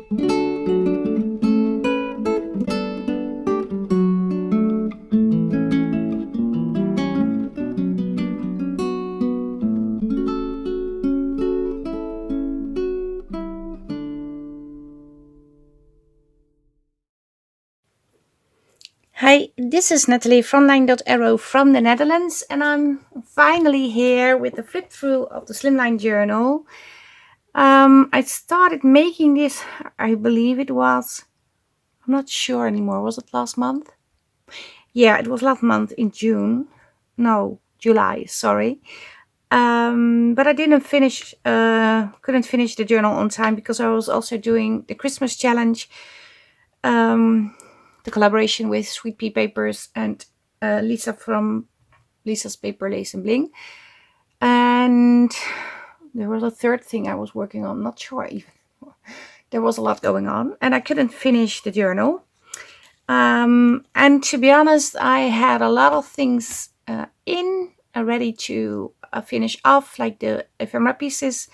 Hi, this is Nathalie from LineDotArrow from the Netherlands, and I'm finally here with the flip through of the Slimline Journal. I started making this, I believe it was, I'm not sure anymore, was it last month? Yeah, it was last month in June. No, July, sorry. But I didn't finish, couldn't finish the journal on time because I was also doing the Christmas challenge. The collaboration with Sweet Pea Papers and Lisa from Lisa's Paper Lace and Bling. And there was a third thing I was working on, not sure even. There was a lot going on and I couldn't finish the journal. And to be honest, I had a lot of things ready to finish off, like the ephemera pieces,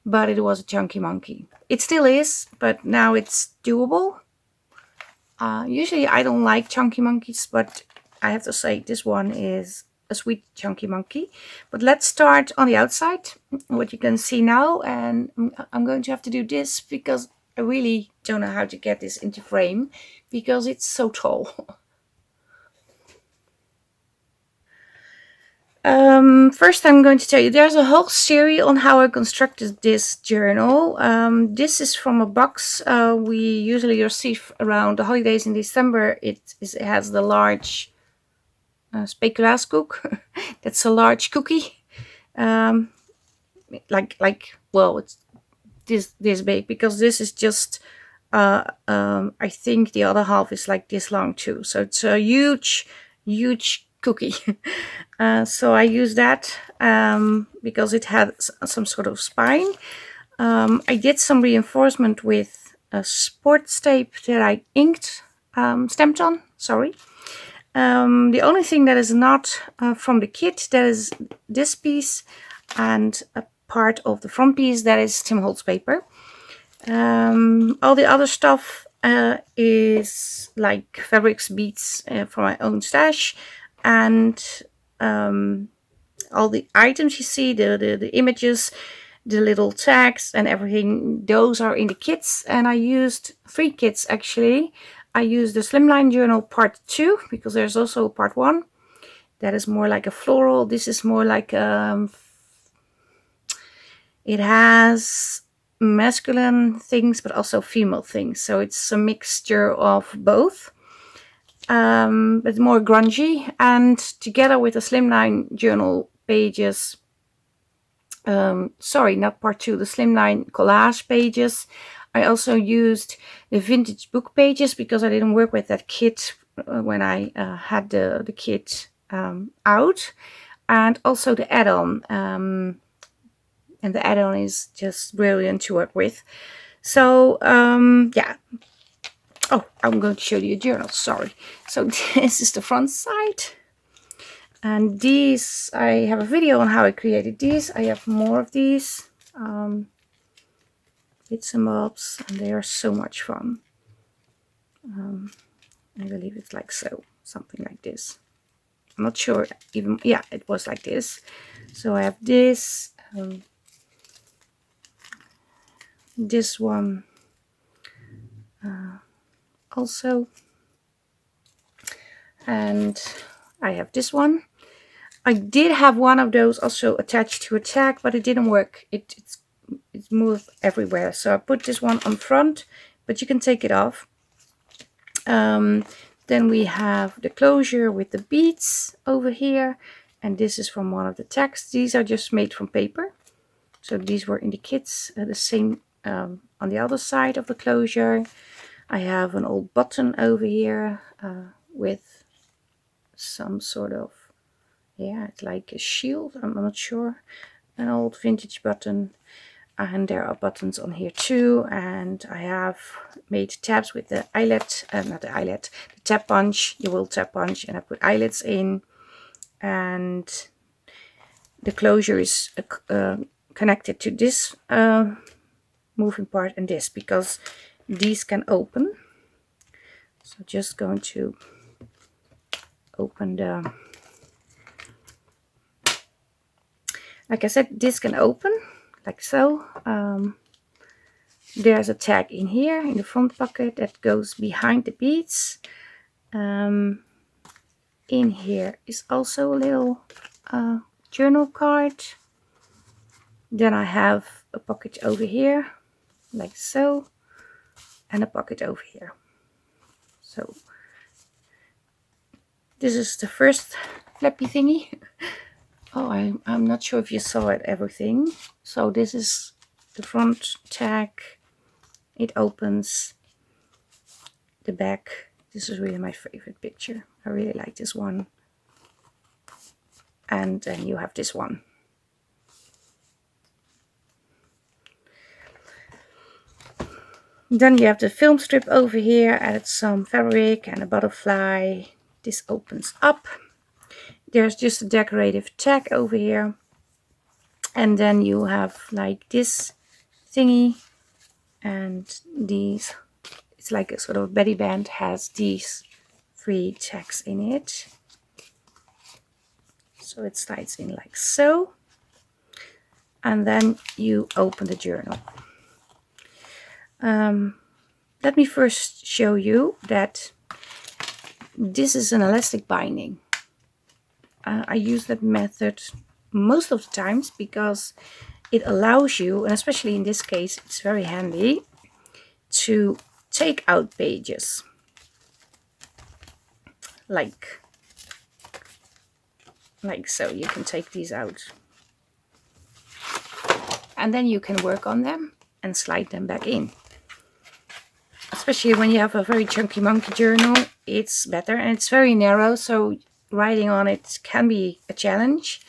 but it was a chunky monkey. It still is, but now it's doable. Usually I don't like chunky monkeys, but I have to say this one is a sweet chunky monkey. But let's start on the outside, what you can see now. And I'm going to have to do this because I really don't know how to get this into frame because it's so tall. First I'm going to tell you there's a whole series on how I constructed this journal. This is from a box we usually receive around the holidays in December. It has the large speculaaskoek. That's a large cookie. Well, it's this big because this is just I think the other half is like this long too. So it's a huge cookie. So I use that because it had some sort of spine. I did some reinforcement with a sports tape that I inked, stamped on, sorry. The only thing that is not from the kit, that is this piece and a part of the front piece, that is Tim Holtz paper. All the other stuff is like fabrics, beads for my own stash, and all the items you see, the images, the little tags and everything, those are in the kits. And I used 3 kits actually. I used the Slimline Journal part 2 because there's also part 1 that is more like a floral. This is more like it has masculine things but also female things, so it's a mixture of both. But more grungy, and together with the Slimline Journal pages, sorry, not part 2, the Slimline Collage pages, I also used the vintage book pages because I didn't work with that kit when I had the kit out, and also the add-on, and the add-on is just brilliant to work with. So yeah. Oh, I'm going to show you a journal, sorry. So this is the front side. And these, I have a video on how I created these. I have more of these. Bits and bobs, and they are so much fun. I believe it's like so, something like this. I'm not sure even, yeah, it was like this. So I have this, this one, also, and I have this one. I did have one of those also attached to a tag, but it didn't work. It's moved everywhere. So I put this one on front, but you can take it off. Then we have the closure with the beads over here, and this is from one of the tags. These are just made from paper, so these were in the kits. The same on the other side of the closure. I have an old button over here with some sort of, yeah, it's like a shield, I'm not sure, an old vintage button. And there are buttons on here too, and I have made tabs with the eyelet, not the eyelet, the tab punch, the wool tab punch, and I put eyelets in, and the closure is connected to this moving part and this, because these can open. So just going to open the, like I said, this can open like so. There's a tag in here in the front pocket that goes behind the beads. In here is also a little journal card. Then I have a pocket over here like so, and a pocket over here. So this is the first flappy thingy. Oh, I'm not sure if you saw it, everything. So this is the front tag. It opens. The back. This is really my favorite picture. I really like this one. And then you have this one. Then you have the film strip over here, added some fabric and a butterfly. This opens up. There's just a decorative tag over here. And then you have like this thingy and these. It's like a sort of belly band, has these 3 tags in it. So it slides in like so. And then you open the journal. Let me first show you that this is an elastic binding. I use that method most of the times because it allows you, and especially in this case it's very handy, to take out pages like so. You can take these out and then you can work on them and slide them back in. Especially when you have a very chunky monkey journal, it's better, and it's very narrow, so writing on it can be a challenge.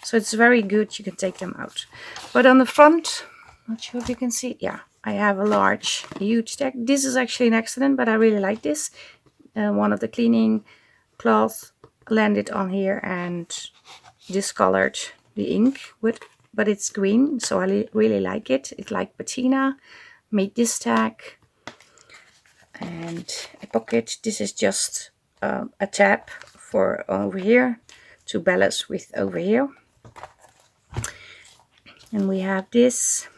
So it's very good, you can take them out. But on the front, not sure if you can see it. Yeah, I have a huge tag. This is actually an accident, but I really like this. One of the cleaning cloths landed on here and discolored the ink with, but it's green, so I really like it. It's like patina. Made this tag and a pocket. This is just a tab for over here to balance with over here. And we have this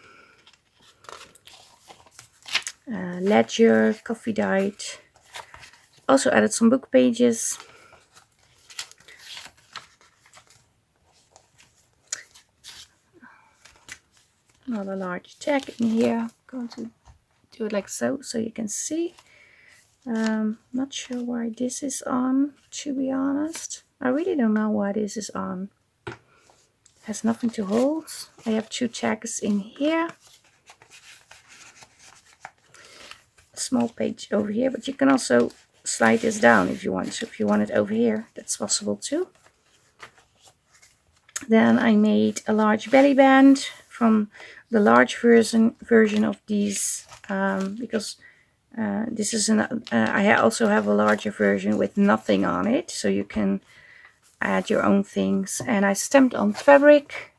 ledger, coffee dyed. Also added some book pages. Another large tag in here. I'm going to do it like so you can see. Not sure why this is on, to be honest. I really don't know why this is on. Has nothing to hold. I have 2 tags in here. A small page over here, but you can also slide this down if you want. So if you want it over here, that's possible too. Then I made a large belly band from the large version of these because this is I also have a larger version with nothing on it, so you can add your own things. And I stamped on fabric.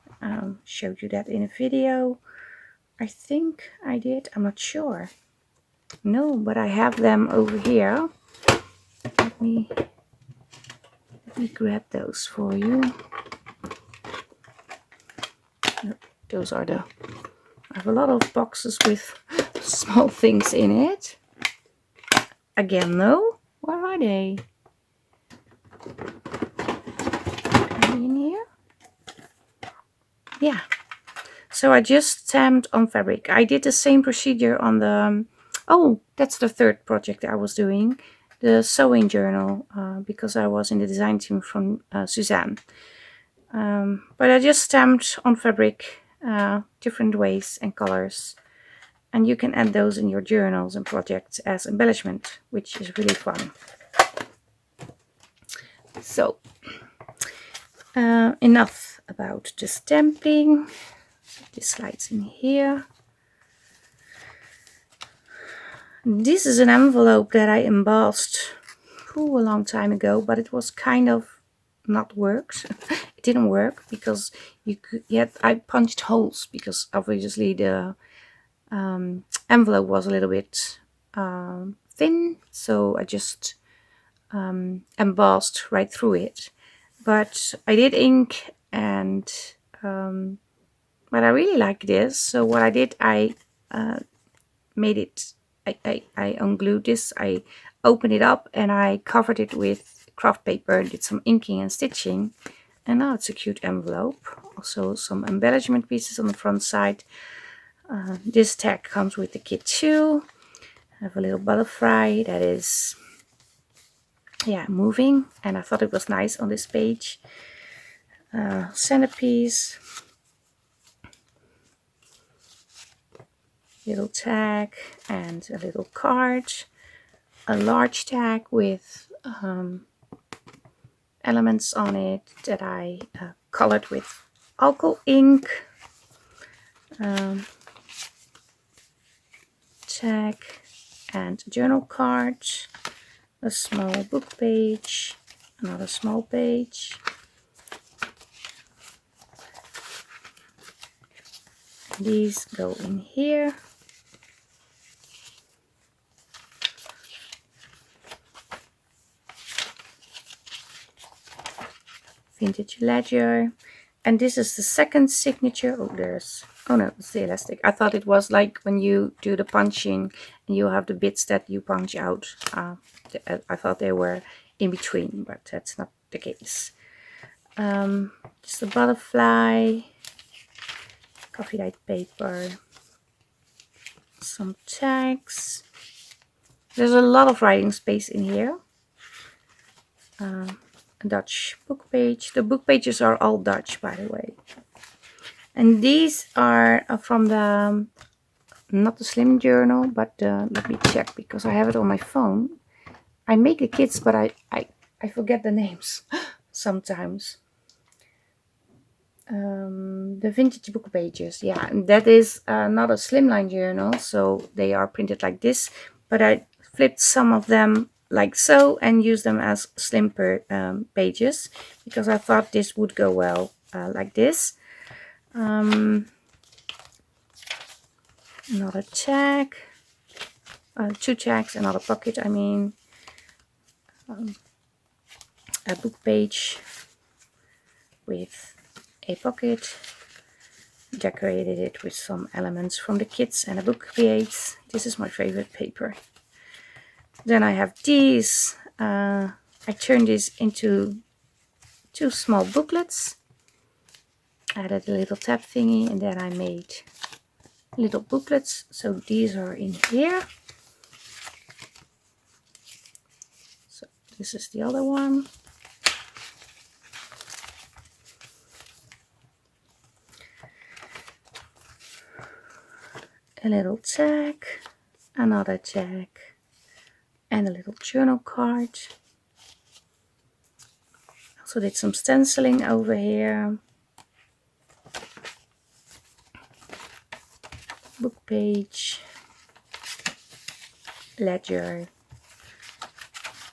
Showed you that in a video. I think I did. I'm not sure. No, but I have them over here. Let me grab those for you. Those are the. I have a lot of boxes with small things in it. Again, no. Where are they? Are they in here? Yeah. So I just stamped on fabric. I did the same procedure on the. Oh, that's the third project I was doing, the sewing journal, because I was in the design team from Suzanne. But I just stamped on fabric different ways and colors, and you can add those in your journals and projects as embellishment, which is really fun. So enough about the stamping. This slides in here. This is an envelope that I embossed a long time ago, but it was kind of not worked. It didn't work because I punched holes because obviously the envelope was a little bit thin, so I just embossed right through it. But I did ink, and but I really like this. So what I did, I made it. I unglued this. I opened it up and I covered it with craft paper. Did some inking and stitching, and now it's a cute envelope. Also some embellishment pieces on the front side. This tag comes with the kit too. I have a little butterfly that is, yeah, moving, and I thought it was nice on this page. Centerpiece, little tag, and a little card. A large tag with elements on it that I colored with alcohol ink. Tag and journal card. A small book page. Another small page. These go in here. Vintage ledger. And this is the second signature. Oh no, it's the elastic. I thought it was like when you do the punching and you have the bits that you punch out. I thought they were in between, but that's not the case. Just a butterfly, coffee dyed paper, some tags. There's a lot of writing space in here. A Dutch book page. The book pages are all Dutch, by the way. And these are from the, not the slim journal, but let me check because I have it on my phone. I make the kits, but I forget the names sometimes. The vintage book pages, yeah, and that is not a slimline journal, so they are printed like this, but I flipped some of them like so and used them as slim pages because I thought this would go well like this. Another tag, two tags, another pocket, I mean, a book page with a pocket, decorated it with some elements from the kits and a book creates. This is my favorite paper. Then I have these. I turned this into two small booklets. Added a little tab thingy, and then I made little booklets. So these are in here. So this is the other one. A little tag, another tag, and a little journal card. Also did some stenciling over here. Book page, ledger.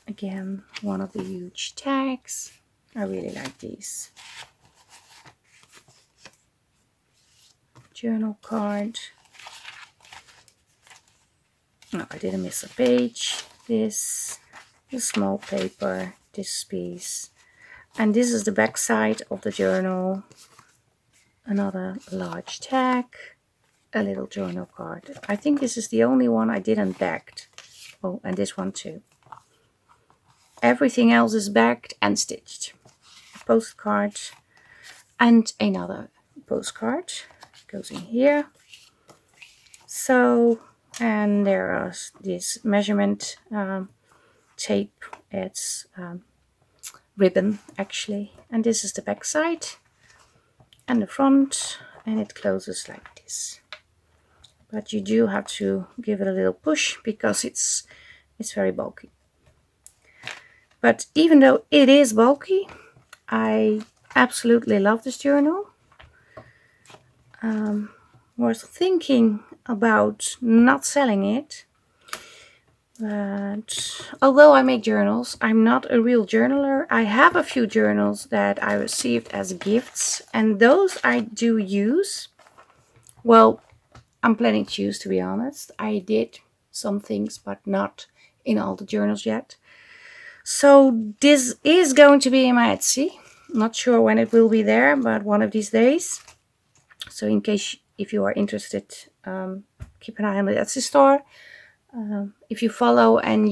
Again, one of the huge tags. I really like these. Journal card. No, I didn't miss a page. This, the small paper, this piece. And this is the back side of the journal. Another large tag. A little journal card. I think this is the only one I didn't back. Oh, and this one too. Everything else is backed and stitched. A postcard and another postcard goes in here. So, and there are this measurement tape. It's ribbon actually, and this is the back side and the front, and it closes like this. But you do have to give it a little push because it's very bulky. But even though it is bulky, I absolutely love this journal. Was thinking about not selling it, but although I make journals, I'm not a real journaler. I have a few journals that I received as gifts, and those I do use. Well, I'm planning to use, to be honest. I did some things, but not in all the journals yet. So this is going to be in my Etsy. Not sure when it will be there, but one of these days. So in case if you are interested, keep an eye on the Etsy store. If you follow and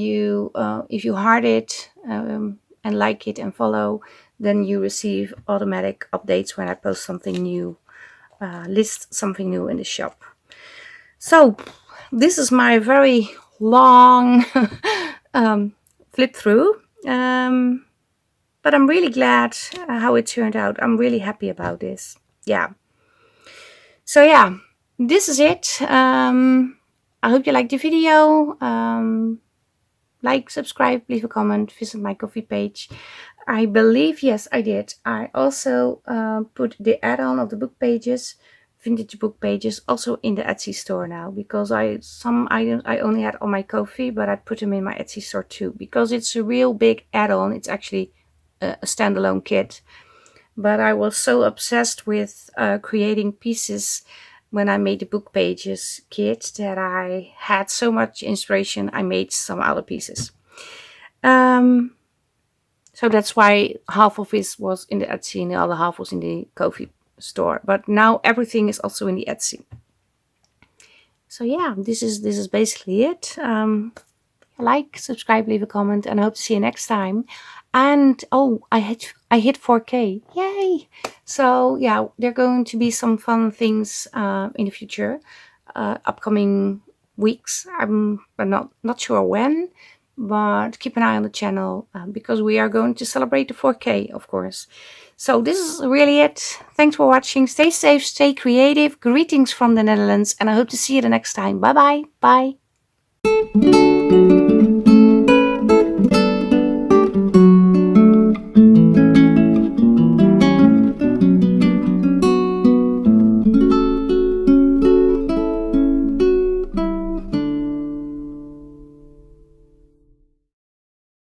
if you heart it and like it and follow, then you receive automatic updates when I post something new, list something new in the shop. So this is my very long flip through, but I'm really glad how it turned out. I'm really happy about this. Yeah. So yeah, this is it. I hope you liked the video. Like, subscribe, leave a comment, visit my Ko-fi page. I believe, yes, I did. I also put the add-on of the book pages, vintage book pages, also in the Etsy store now, because some items I only had on my Ko-fi, but I put them in my Etsy store too, because it's a real big add-on. It's actually a standalone kit. But I was so obsessed with creating pieces when I made the book pages kit that I had so much inspiration. I made some other pieces. So that's why half of it was in the Etsy and the other half was in the Ko-fi store. But now everything is also in the Etsy. So yeah, this is basically it. Like, subscribe, leave a comment, and I hope to see you next time. And oh, I hit 4K. Yay! So yeah, there are going to be some fun things in the future, upcoming weeks. I'm not sure when, but keep an eye on the channel because we are going to celebrate the 4K, of course. So this is really it. Thanks for watching. Stay safe, stay creative. Greetings from the Netherlands, and I hope to see you the next time. Bye bye. Bye.